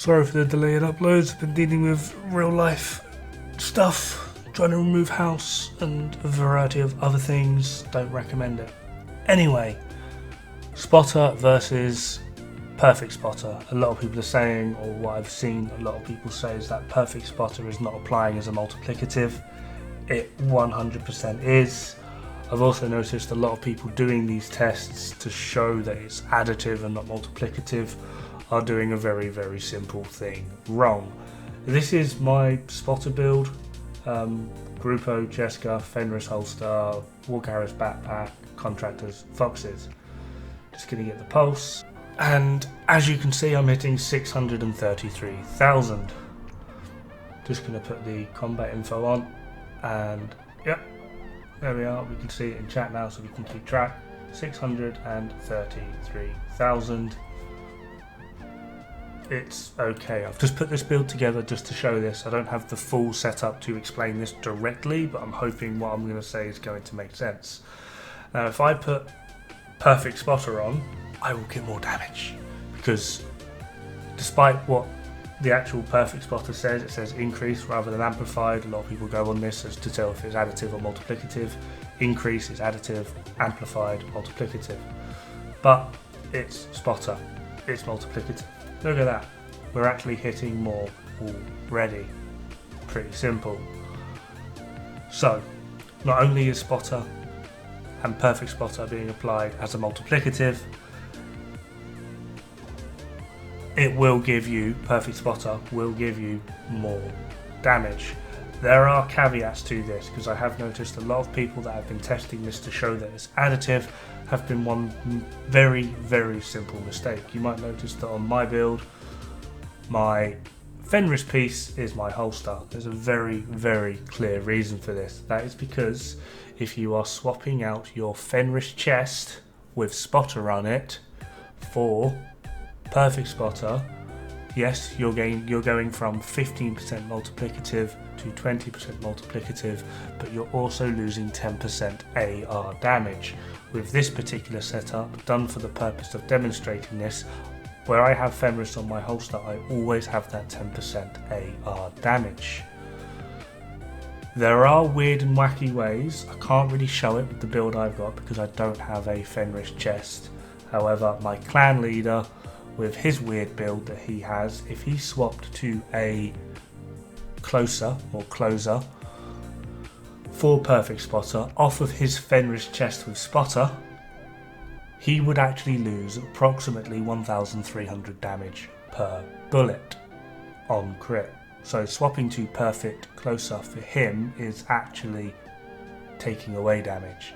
Sorry for the delay in uploads. I've been dealing with real life stuff, trying to remove house and a variety of other things. Don't recommend it. Anyway, spotter versus perfect spotter. A lot of people are saying, or what I've seen a lot of people say, is that perfect spotter is not applying as a multiplicative. It 100% is. I've also noticed a lot of people doing these tests to show that it's additive and not multiplicative are doing a very, very simple thing wrong. This is my spotter build. Grupo, Jessica, Fenris holster, War Carriers backpack, contractors, foxes. Just gonna get the pulse. And as you can see, I'm hitting 633,000. Just gonna put the combat info on, and yep, there we are. We can see it in chat now, so we can keep track. 633,000. It's okay. I've just put this build together just to show this. I don't have the full setup to explain this directly, but I'm hoping what I'm going to say is going to make sense. Now, if I put perfect spotter on, I will get more damage, because despite what the actual perfect spotter says, it says increase rather than amplified. A lot of people go on this as to tell if it's additive or multiplicative. Increase is additive, amplified, multiplicative. But it's spotter, it's multiplicative. Look at that, we're actually hitting more already. Pretty simple. So, not only is spotter and perfect spotter being applied as a multiplicative, it will give you, perfect spotter will give you more damage. There are caveats to this, because I have noticed a lot of people that have been testing this to show that it's additive have been one very, very simple mistake. You might notice that on my build, my Fenris piece is my holster. There's a very, very clear reason for this. That is because if you are swapping out your Fenris chest with spotter on it for perfect spotter, yes, you're going from 15% multiplicative to 20% multiplicative, but you're also losing 10% AR damage. With this particular setup, done for the purpose of demonstrating this, where I have Fenris on my holster, I always have that 10% AR damage. There are weird and wacky ways. I can't really show it with the build I've got because I don't have a Fenris chest. However, my clan leader, with his weird build that he has, if he swapped to a closer or closer for perfect spotter off of his Fenris chest with spotter, he would actually lose approximately 1,300 damage per bullet on crit. So swapping to perfect closer for him is actually taking away damage.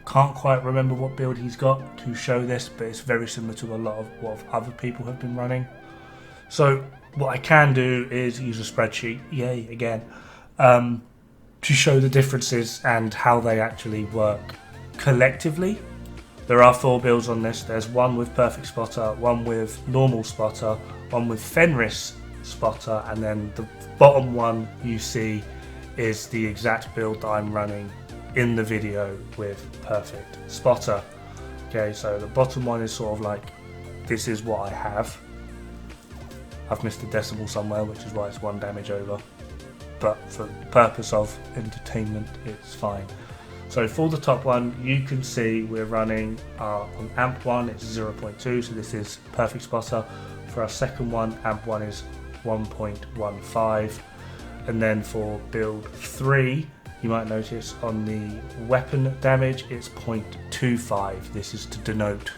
Can't quite remember what build he's got to show this, but it's very similar to a lot of what other people have been running. So what I can do is use a spreadsheet, yay again, to show the differences and how they actually work collectively. There are 4 builds on this. There's one with perfect spotter, one with normal spotter, one with Fenris spotter, and then the bottom one you see is the exact build that I'm running in the video with perfect spotter. Okay, so the bottom one is sort of like, this is what I have. I've missed a decimal somewhere, which is why it's 1 damage over, but for the purpose of entertainment it's fine. So for the top one, you can see we're running on amp 1 it's 0.2, so this is perfect spotter. For our second one, amp 1 is 1.15, and then for build 3, you might notice on the weapon damage it's 0.25. This is to denote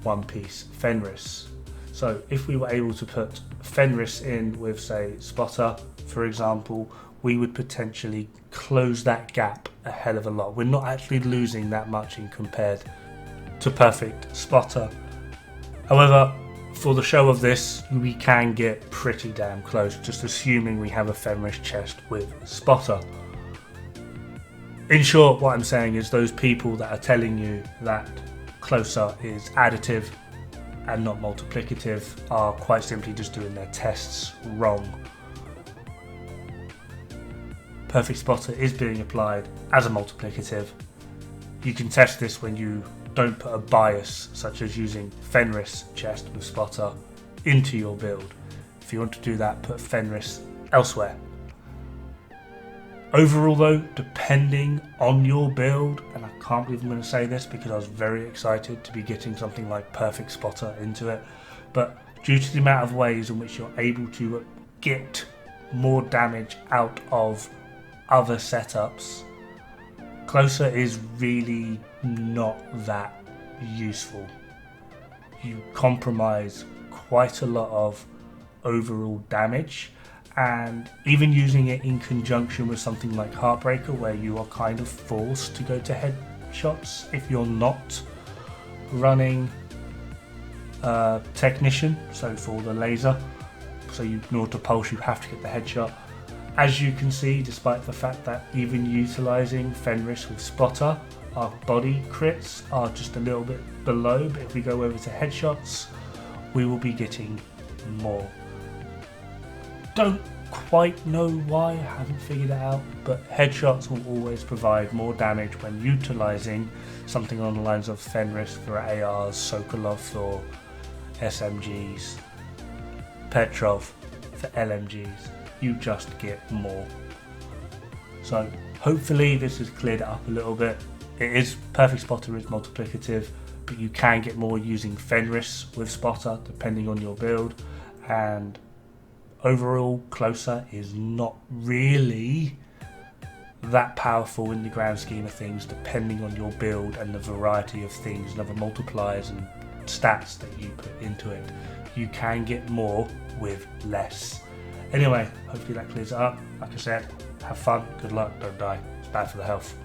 one piece Fenris. So if we were able to put Fenris in with, say, spotter, for example, we would potentially close that gap a hell of a lot. We're not actually losing that much in compared to perfect spotter. However, for the show of this, we can get pretty damn close, just assuming we have a Fenris chest with spotter. In short, what I'm saying is those people that are telling you that closer is additive and not multiplicative are quite simply just doing their tests wrong. Perfect spotter is being applied as a multiplicative. You can test this when you don't put a bias, such as using Fenris chest with spotter into your build. If you want to do that, put Fenris elsewhere. Overall though, depending on your build, and I can't believe I'm going to say this because I was very excited to be getting something like Perfect Spotter into it, but due to the amount of ways in which you're able to get more damage out of other setups, Closer is really not that useful. You compromise quite a lot of overall damage, and even using it in conjunction with something like Heartbreaker, where you are kind of forced to go to headshots if you're not running Technician, so for the laser, so in order to pulse you have to get the headshot. As you can see, despite the fact that even utilising Fenris with Spotter, our body crits are just a little bit below, but if we go over to headshots, we will be getting more. Don't quite know why, I haven't figured it out, but headshots will always provide more damage when utilising something on the lines of Fenris for ARs, Sokolov for SMGs, Petrov for LMGs. You just get more. So hopefully this has cleared it up a little bit. It is Perfect Spotter is multiplicative, but you can get more using Fenris with Spotter depending on your build, and overall Closer is not really that powerful in the grand scheme of things, depending on your build and the variety of things and other multipliers and stats that you put into it. You can get more with less. Anyway, hopefully that clears it up. Like I said, have fun, good luck, don't die. It's bad for the health.